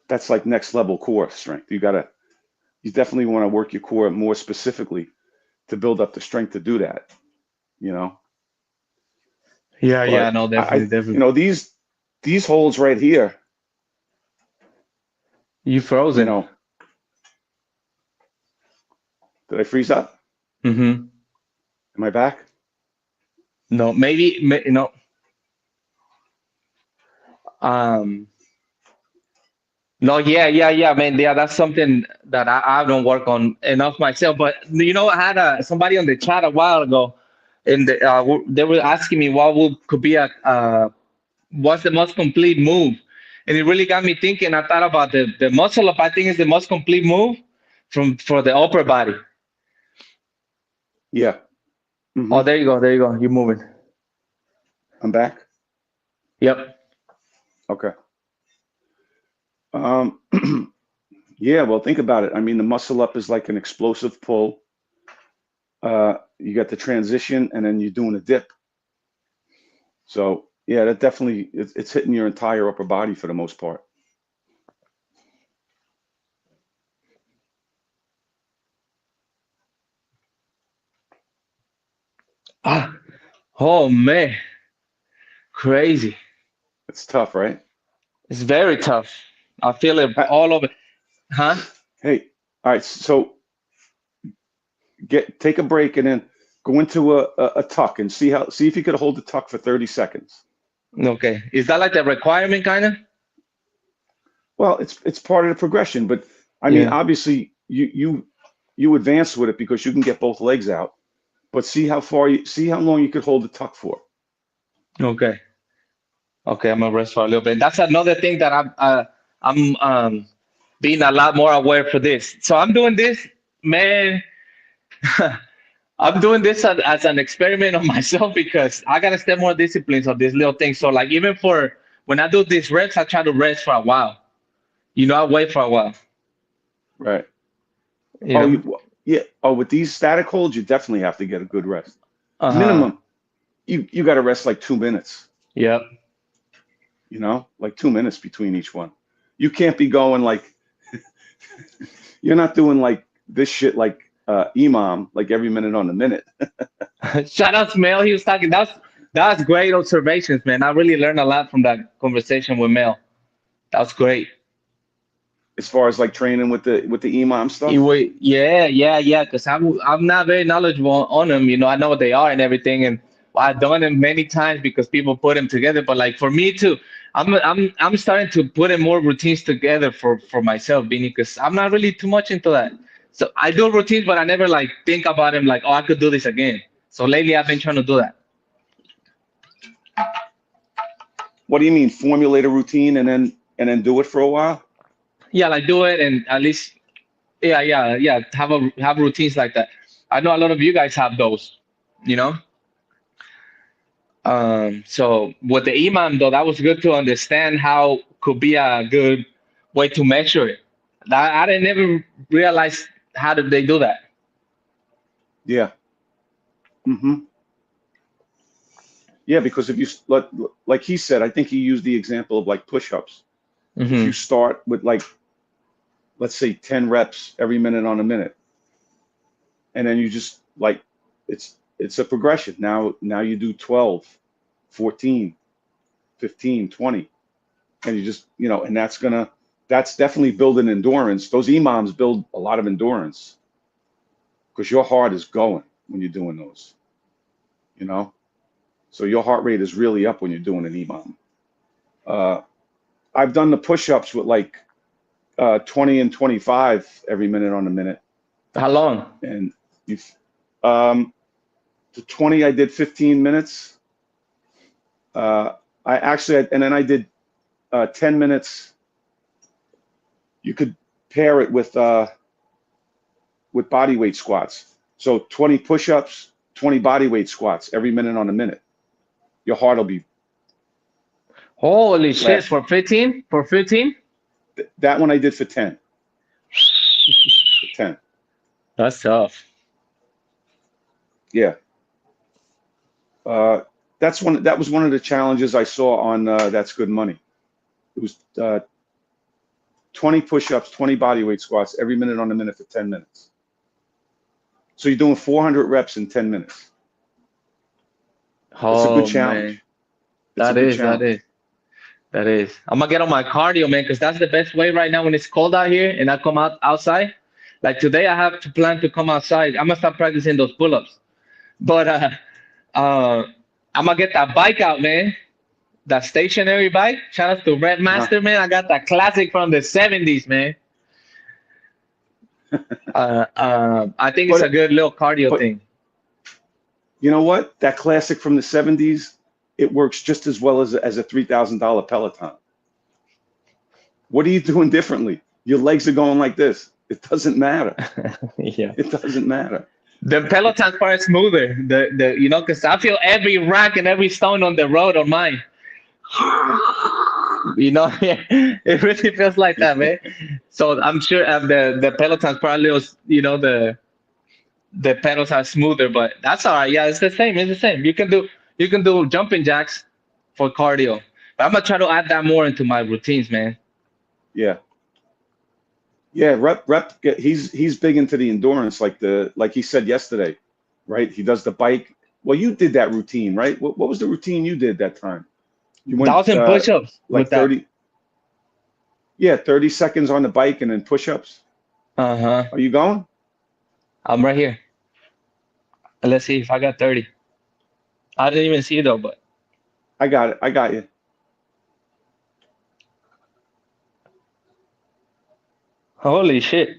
that's like next level core strength. You definitely want to work your core more specifically to build up the strength to do that, you know. Yeah, yeah, But no, definitely, definitely. these holds right here, You you frozen. know, did I freeze up? Mm-hmm. Am I back? No, maybe, um, no, yeah, yeah, yeah, man. Yeah, that's something that I don't work on enough myself. But I had somebody on the chat a while ago, and they were asking me could be what's the most complete move, and it really got me thinking. I thought about the muscle up. I think is the most complete move for the upper body. Yeah. Oh, Hmm. there you go, there you go. You're moving. I'm back. Yep. Okay. Um, yeah. Well, think about it. I mean, the muscle up is like an explosive pull. You got the transition, and then you're doing a dip. So yeah, that definitely it's hitting your entire upper body for the most part. Ah, oh man, crazy. It's tough, right? It's very tough. I feel it Uh, all over. Huh? hey, all right. So take a break and then go into a tuck and see if you could hold the tuck for 30 seconds. Okay. Is that like the requirement kind of? Well, it's part of the progression, but I mean, Yeah. obviously, you advance with it because you can get both legs out. But see how long you could hold the tuck for. Okay. Okay, I'm gonna rest for a little bit. That's another thing that I'm being a lot more aware for this. So I'm doing this, man. I'm doing this as an experiment on myself because I gotta stay more disciplined on these little things. So like even for when I do these reps, I try to rest for a while. I wait for a while. Right. You Oh, know. yeah. Oh, with these static holds, you definitely have to get a good rest. Uh huh. Minimum, you got to rest like 2 minutes. Yep. Like 2 minutes between each one. You can't be going like you're not doing like this shit like Imam, like every minute on the minute. Shout out to Mel. He was talking. That's great observations, man. I really learned a lot from that conversation with Mel. That was great. As far as like training with the Imam stuff. Yeah, yeah, yeah. Because I'm not very knowledgeable on them. I know what they are and everything, and I've done them many times because people put them together. But like for me too, I'm starting to put in more routines together for myself, Beanie, because I'm not really too much into that. So I do routines, but I never like think about them like, oh, I could do this again. So lately, I've been trying to do that. What do you mean formulate a routine and then do it for a while? Yeah, like do it and at least, yeah, yeah, yeah. Have routines like that. I know a lot of you guys have those. You know. So with the imam though, that was good to understand how could be a good way to measure it. I didn't ever realize how did they do that. Yeah. hmm Yeah, because if you like he said, I think he used the example of like push-ups. If you Hmm. start with like let's say 10 reps every minute on a minute, and then you just like it's a progression. Now you do 12, 14, 15, 20, and you just and that's definitely building endurance. Those imams build a lot of endurance because your heart is going when you're doing those, you know. So your heart rate is really up when you're doing an imam. Uh, I've done the push-ups with like 20 and 25 every minute on a minute, How long? and you um, the 20 I did 15 minutes. Uh, I actually and then I did 10 minutes. You could pair it with body weight squats. So 20 push-ups, 20 body weight squats every minute on a minute. Your heart will be Holy shit! flashing. For 15? For 15? That one I did for 10. For 10. That's tough. Yeah. Uh, that was one of the challenges I saw on That's Good Money. It was 20 push-ups, 20 body weight squats every minute on the minute for 10 minutes. So you're doing 400 reps in 10 minutes. It's a good Oh man, challenge. It's a that good is that challenge. is that is. I'm gonna get on my cardio, man, because that's the best way right now when it's cold out here and I come outside. Like today, I have to plan to come outside. I'm gonna start practicing those pull-ups. But uh, I'm gonna get that bike out, man. That stationary bike. Shout out to Red Uh-huh. Master, man. I got that classic from the '70s, man. I think it's a But good little cardio but thing. you know what? That classic from the 70s, it works just as well as a $3,000 Peloton. What are you doing differently? Your legs are going like this. It doesn't matter. Yeah. It doesn't matter. The Peloton's far smoother. Because I feel every rock and every stone on the road on mine. It really feels like that, man. So I'm sure the Peloton's probably, the pedals are smoother, but that's all right. Yeah, it's the same. It's the same. You can do jumping jacks for cardio. But I'm gonna try to add that more into my routines, man. Yeah. Yeah, rep. He's big into the endurance, like he said yesterday, right? He does the bike. Well, you did that routine, right? What was the routine you did that time? You went 1,000 push-ups like with that. 30, yeah, 30 seconds on the bike and then push-ups. Uh-huh. Are you going? I'm right here. Let's see if I got 30. I didn't even see it though, but I got it. I got you. Holy shit.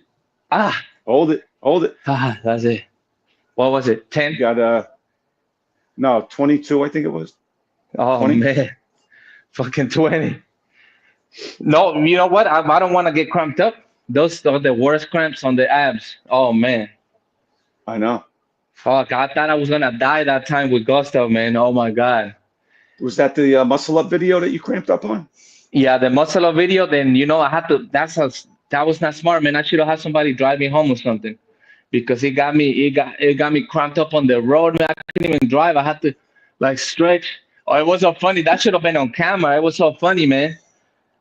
Ah, Hold it, hold it. that's it. What was it? You 10? got no 22, I think it was Oh 20. man, fucking 20. No, you know what? I don't want to get cramped up. Those are the worst cramps on the abs. Oh man. I know. Fuck, I thought I was gonna die that time with Gustav, man. Oh my God. Was that the muscle up video that you cramped up on? Yeah, the muscle up video, then I had to that was not smart, man. I should have had somebody drive me home or something. Because it got me cramped up on the road, man. I couldn't even drive. I had to like stretch. Oh, it was so funny. That should have been on camera. It was so funny, man.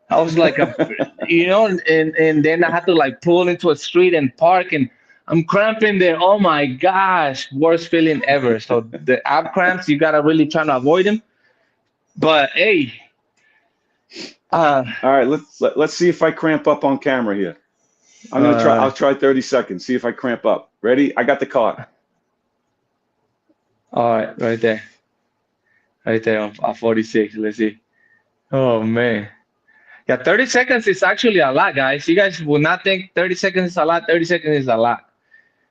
I was like and then I had to like pull into a street and park, and I'm cramping there. Oh my gosh, worst feeling ever. So the ab cramps, you gotta really try to avoid them. But hey, uh, All right, let's see if I cramp up on camera here. I'm gonna try. uh, I'll try 30 seconds. See if I cramp up. Ready? I got the card. all right, right there on 46. Let's see. Oh man. Yeah, 30 seconds is actually a lot, guys. You guys will not think 30 seconds is a lot. 30 seconds is a lot.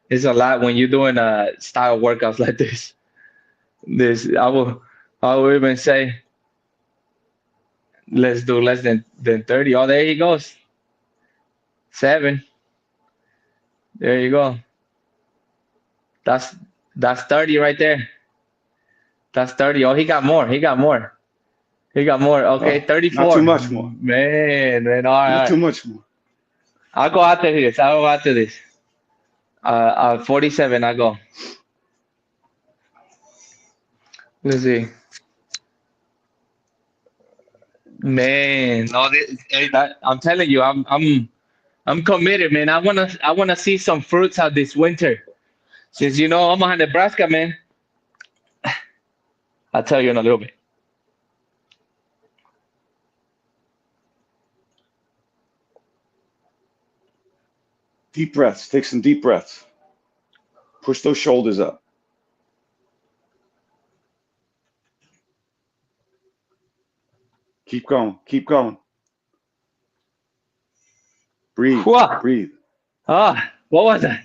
It's a lot when you're doing style workouts like this. I will even say let's do less than 30. Oh, there he goes. 7. There you go. That's that's 30 right there. That's 30. Oh, he got more. He got more. He got more. Okay, Oh, not too 34. much more. Man, all Not right. too much more. I'll go after this. I'll go after this. 47. I go. Let's see. Man, no, I'm telling you, I'm committed, man. I wanna see some fruits out this winter. Since Omaha, Nebraska, man. I'll tell you in a little bit. Deep breaths. Take some deep breaths. Push those shoulders up. Keep going. Keep going. Breathe. Whoa. Breathe. What was that?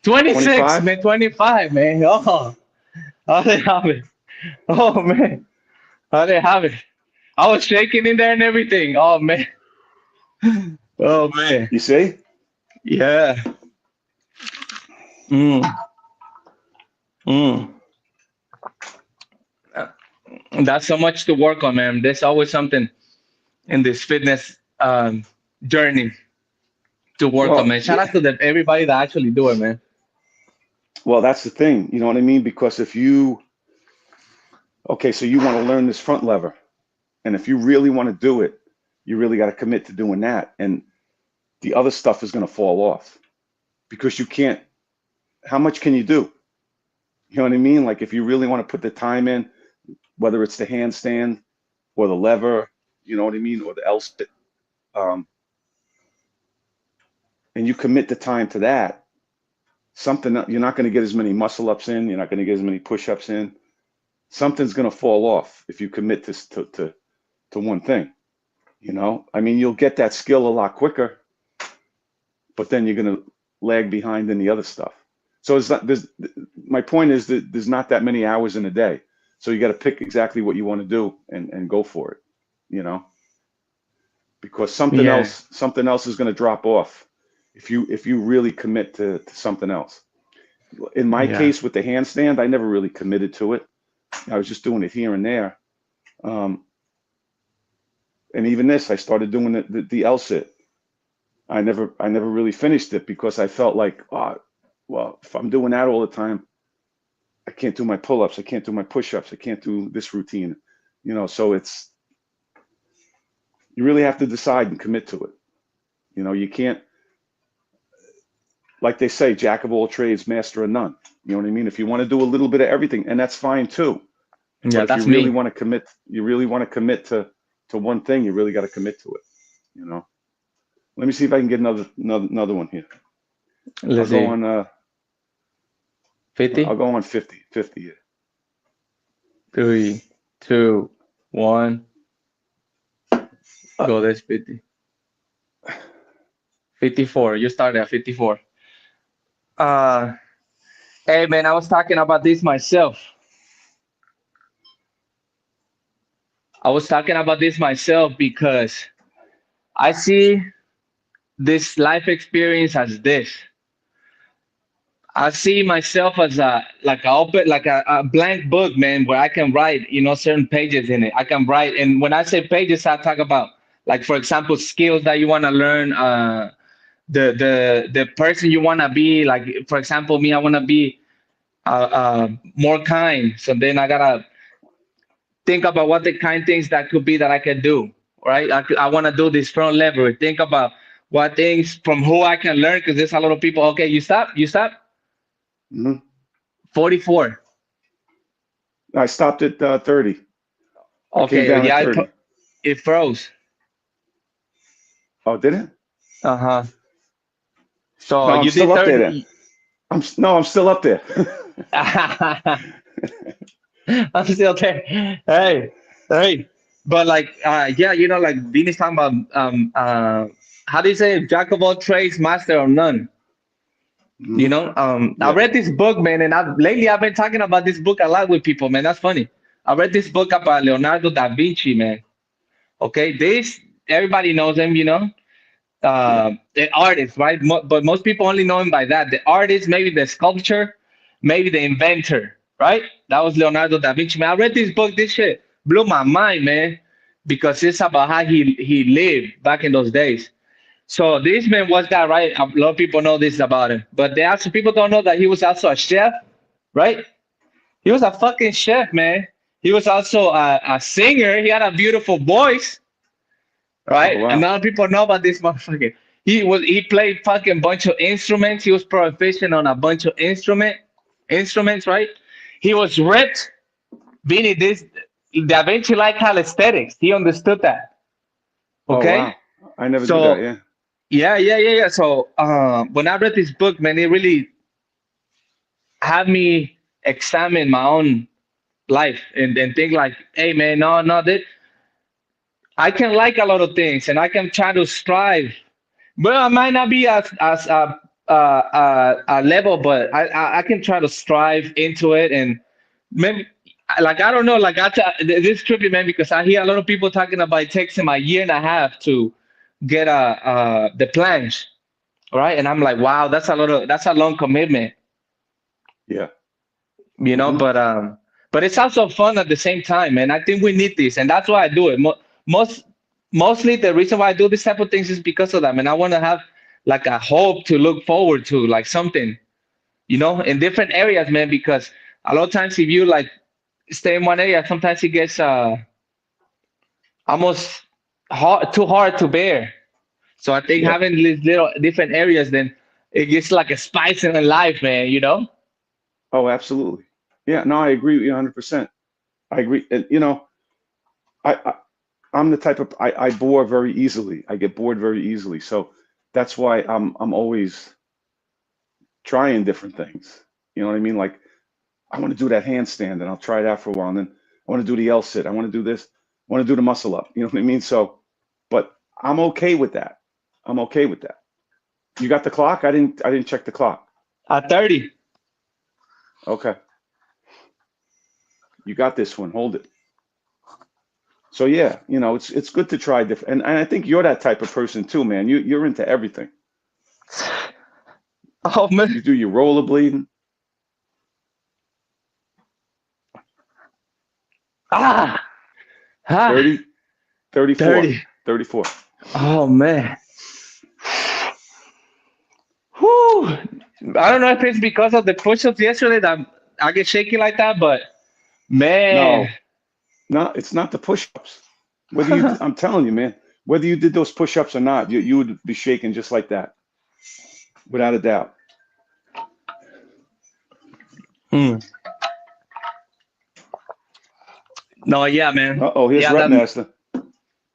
26, 25. man. 25, man. Oh, how they have it. Oh man, how they have it. I was shaking in there and everything. Oh man. Oh man. You see? Yeah. Mm. Mm. That's so much to work on, man. There's always something in this fitness journey to work on, Well, man. Shout yeah. out to everybody that actually do it, man. Well, that's the thing. You know what I mean? Because if you, okay, so you want to learn this front lever, and if you really want to do it, you really got to commit to doing that. And the other stuff is going to fall off because you can't, how much can you do? You know what I mean? Like if you really want to put the time in, whether it's the handstand or the lever, you know what I mean, or the L sit, um, and you commit the time to that, something you're not going to get as many muscle ups in, you're not going to get as many push ups in. Something's going to fall off if you commit to one thing. You know, I mean, you'll get that skill a lot quicker, but then you're going to lag behind in the other stuff. So it's not, my point is that there's not that many hours in a day. So you got to pick exactly what you want to do and go for it, you know, because Yeah, something else is going to drop off if you really commit to something else. In my yeah, case with the handstand, I never really committed to it. I was just doing it here and there. Um, and even this, I started doing the L sit. I never really finished it because I felt like, oh, well, if I'm doing that all the time, I can't do my pull-ups, I can't do my push-ups, I can't do this routine, you know. So you really have to decide and commit to it. You know, you can't, like they say, jack of all trades, master of none. You know what I mean? If you want to do a little bit of everything, and that's fine too. But yeah. if you That's really me. want to commit, to one thing, you really got to commit to it. You know. Let me see if I can get another one here. I'll Let's go see. on. I'll 50. go on 50 here. 3, 2, 1. Uh, Go. That's 50. 54. You started at 54. Uh, hey man, I was talking about this myself. I was talking about this myself because I see this life experience as this. I see myself as a like a open like a blank book, man, where I can write, certain pages in it. I can write, and when I say pages, I talk about like, for example, skills that you want to learn, the person you want to be. Like, for example, me, I want to be more kind. So then I gotta think about what the kind things that could be that I can do, right? I want to do this front lever. Think about what things from who I can learn, because there's a lot of people. Okay, you stop. Hmm. 44. I stopped at 30. I came Okay, down at yeah, 30. it froze. Oh, did it? Uh-huh. So No, I'm you still did up there then. 30. I'm still up there. I'm still there. Hey, hey. But like, yeah, like Vinny's talking about, how do you say, jack of all trades, master of none. Mhm. I Yeah. read this book, man, and lately I've been talking about this book a lot with people, man. That's funny. I read this book about Leonardo da Vinci, man. Okay, this everybody knows him, Yeah. the artist, right? But most people only know him by that. The artist, maybe the sculpture, maybe the inventor, right? That was Leonardo da Vinci. Man, I read this book. This shit blew my mind, man, because it's about how he lived back in those days. So this man was that, right? A lot of people know this about him, but they also people don't know that he was also a chef, right? He was a fucking chef, man. He was also a singer. He had a beautiful voice, Oh right? And wow. now people know about this motherfucker. He played fucking bunch of instruments. He was proficient on a bunch of instruments, right? He was ripped. Vinny, this Da Vinci like calisthenics. He understood that. Oh Okay? wow. I never knew that. So Yeah. yeah. So when I read this book, man, it really had me examine my own life and think like, hey man, no, that I can like a lot of things and I can try to strive. Well, I might not be as a level, but I can try to strive into it and maybe like I don't know, like this trippy, man, because I hear a lot of people talking about it takes them a year and a half to get the planche, right? And I'm like, wow, that's a long commitment, Yeah. you know. Hmm. But it's also fun at the same time, and I think we need this, and that's why I do it. Most Mostly the reason why I do this type of things is because of that, and I want to have like a hope to look forward to, like something, in different areas, man. Because a lot of times, if you like stay in one area, sometimes it gets almost too hard to bear. So I think Yeah. having these little different areas, then it gets like a spice in the life, man. Oh, absolutely. Yeah. No, I agree with you 100%. I agree. And I I'm the type of I bore very easily. I get bored very easily. So that's why I'm always trying different things. You know what I mean? Like I want to do that handstand and I'll try that for a while. And then I want to do the L sit. I want to do this. I want to do the muscle up. You know what I mean? So, but I'm okay with that. I'm okay with that. You got the clock? I didn't check the clock. At 30. Okay. You got this one. Hold it. So yeah, it's good to try different, and I think you're that type of person too, man. You're into everything. Oh man. You do your rollerblading. Ah, ah, 30, 34, 30. 34. Oh man. Whew. I don't know if it's because of the push-ups yesterday that I get shaky like that, but man. No, no, it's not the push-ups. I'm telling you, man, whether you did those push-ups or not, you would be shaking just like that, without a doubt. Hmm. No, yeah, man. Uh-oh, here's Yeah, Rep that Master.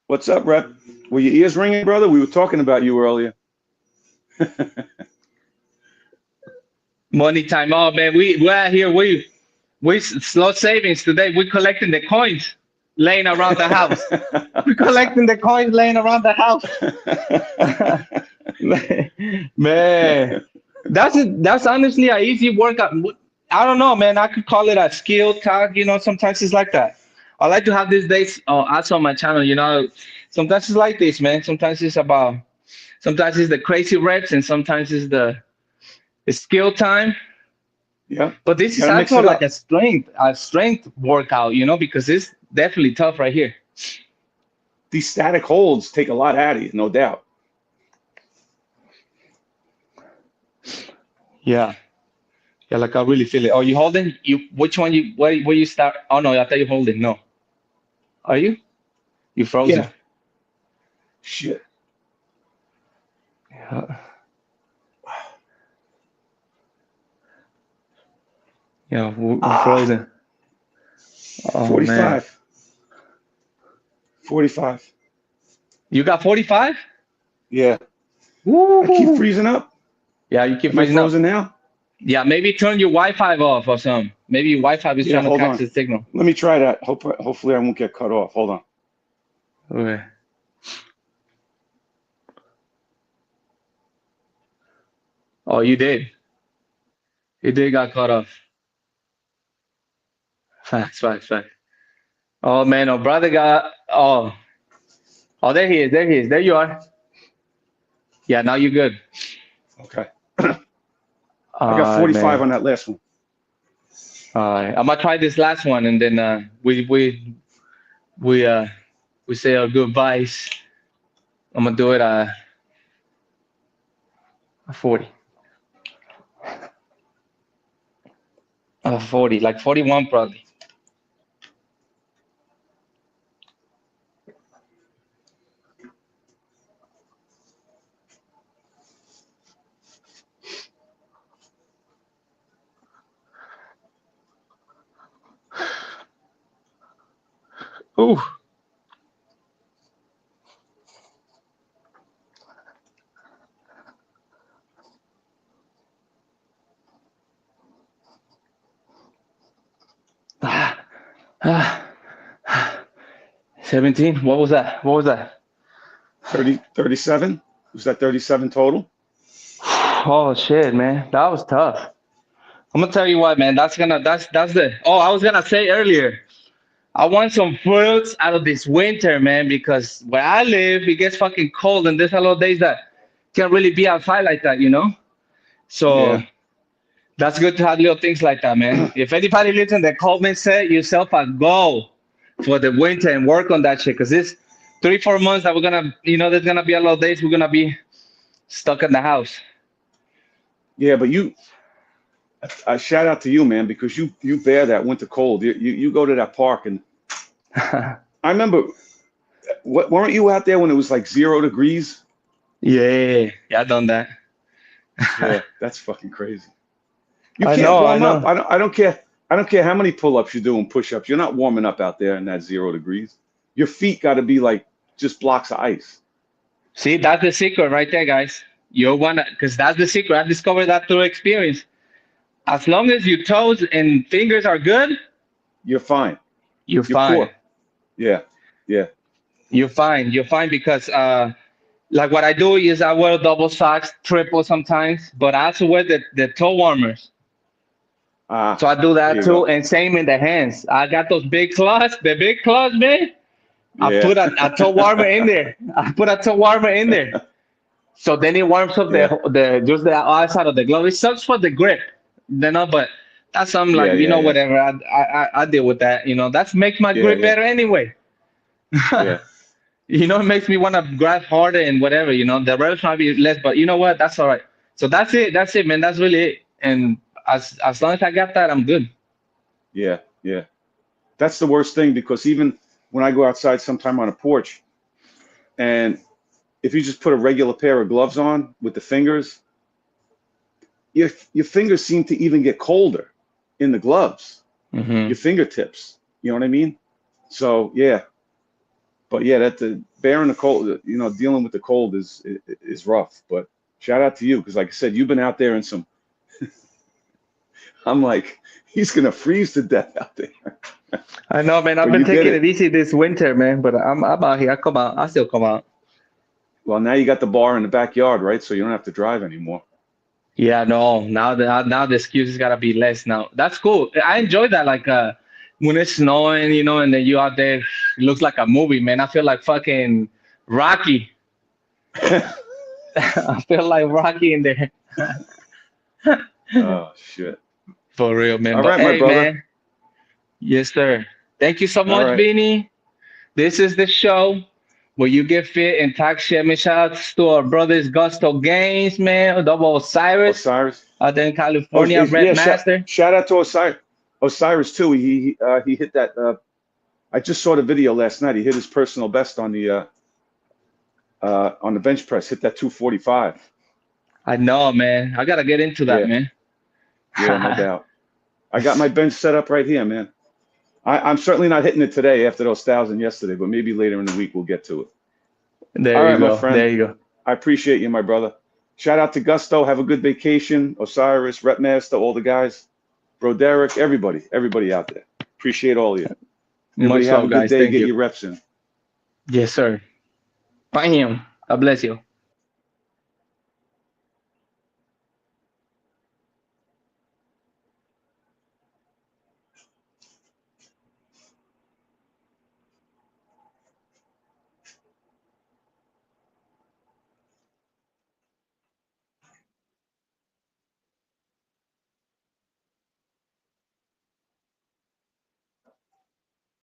What's up, Rep? Were your ears ringing, brother? We were talking about you earlier. money time. Oh man, we're out here. We slow savings today. We're collecting the coins laying around the house. We're collecting the coins laying around the house. Man, that's honestly an easy workout. I don't know, man. I could call it a skill tag. Sometimes it's like that. I like to have these days also on my channel. Sometimes it's like this, man. Sometimes it's the crazy reps, and sometimes it's the skill time. Yeah, But this is gotta mix also it like up. a strength workout, because it's definitely tough right here. These static holds take a lot out of you, no doubt. Yeah. Yeah, like I really feel it. Oh, you holding? Which one where you start? Oh no, I thought you holding. No. Are you? You frozen. Yeah, shit. Yeah. Yeah, we're Ah, frozen. Oh man. 45, 45. You got 45? Yeah, I keep Woo! freezing up. Yeah, you keep Am I freezing up. frozen now? Yeah, maybe turn your Wi-Fi off or something. Maybe your Wi-Fi is Yeah, trying to hold catch on. the signal. Let me try that. Hopefully I won't get cut off. Hold on. Okay. Oh, you did. You did got cut off. Facts, facts, facts. Oh man, oh brother got. Oh, there he is. There he is. There you are. Yeah, now you're good. Okay. I got All right, 45 man. on that last one. All right, I'm gonna try this last one, and then we uh we say our goodbyes. I'm gonna do it 40, 40, like 41 probably. Ooh. 17. What was that? What was that? 30, 37. Was that 37 total? Oh shit, man, that was tough. I'm gonna tell you what, man. That's the. Oh, I was gonna say earlier. I want some fruits out of this winter, man, because where I live, it gets fucking cold, and there's a lot of days that can't really be outside like that. So Yeah. that's good to have little things like that, man. If anybody lives in the cold, man, set yourself a goal for the winter and work on that shit, because this 3, 4 months that we're gonna, there's gonna be a lot of days we're gonna be stuck in the house. Yeah, but I shout out to you, man, because you bear that winter cold. You go to that park, and I remember, weren't you out there when it was like 0 degrees? Yeah, yeah, I done that. Yeah, that's fucking crazy. You I can't know, I warm up. know. I don't care. I don't care how many pull-ups you do and push-ups. You're not warming up out there in that 0 degrees. Your feet got to be like just blocks of ice. See, that's the secret right there, guys. You wanna, because that's the secret. I discovered that through experience. As long as your toes and fingers are good, You're fine. you're You're fine. poor. Yeah, yeah, You're fine. You're fine because like what I do is I wear double socks, triple sometimes, but I also wear the toe warmers. So ah, I do there that you too, go. and same in the hands. I got those big claws, the big claws, man. I Yeah, put a toe warmer in there. I put a toe warmer in there. So then it warms up yeah, the just the outside of the glove. It sucks for the grip, but that's something like yeah, yeah, yeah, whatever. I deal with that. That's makes my yeah, grip yeah, better anyway. yeah, It makes me want to grab harder and whatever. The reps might be less, but you know what? That's all right. So that's it. That's it, man. That's really it. And as long as I got that, I'm good. yeah, yeah. That's the worst thing, because even when I go outside sometime on a porch, and if you just put a regular pair of gloves on with the fingers, your fingers seem to even get colder in the gloves, Hmm. your fingertips. You know what I mean? So yeah, but yeah, that the bearing the cold, dealing with the cold is rough. But shout out to you, because like I said, you've been out there in some. I'm like, he's gonna freeze to death out there, I know, man. I've but been you did taking it. it easy this winter, man. But I'm out here. I come out. I still come out. Well, now you got the bar in the backyard, right? So you don't have to drive anymore. Yeah, no. Now the excuses gotta be less now. That's cool. I enjoy that. Like when it's snowing, and then you out there, it looks like a movie, man. I feel like fucking Rocky. I feel like Rocky in there. Oh shit. For real, man. All But right, my hey, brother. man. Yes, sir. Thank you so All much, right. Vinny. This is the show where you get fit and talk shit. Man, shout out to our brothers Gusto Games, man. Double Osiris Osiris. out there in Oh, California, Red yeah. Master. Shout out to Osiris. Osiris too. He hit that. I just saw the video last night. He hit his personal best on the bench press. Hit that 245. I know, man. I gotta get into that, Yeah. man. Yeah, no doubt. I got my bench set up right here, man. I'm certainly not hitting it today after those 1,000 yesterday, but maybe later in the week we'll get to it. All There you right, my go. friend. There you go. I appreciate you, my brother. Shout out to Gusto. Have a good vacation. Osiris, Rep Master, all the guys. Bro Derek, everybody out there. Appreciate all of you. Everybody Much have a love, good guys. day. Thank Get you. your reps in. Yes, sir. Bam. God bless you.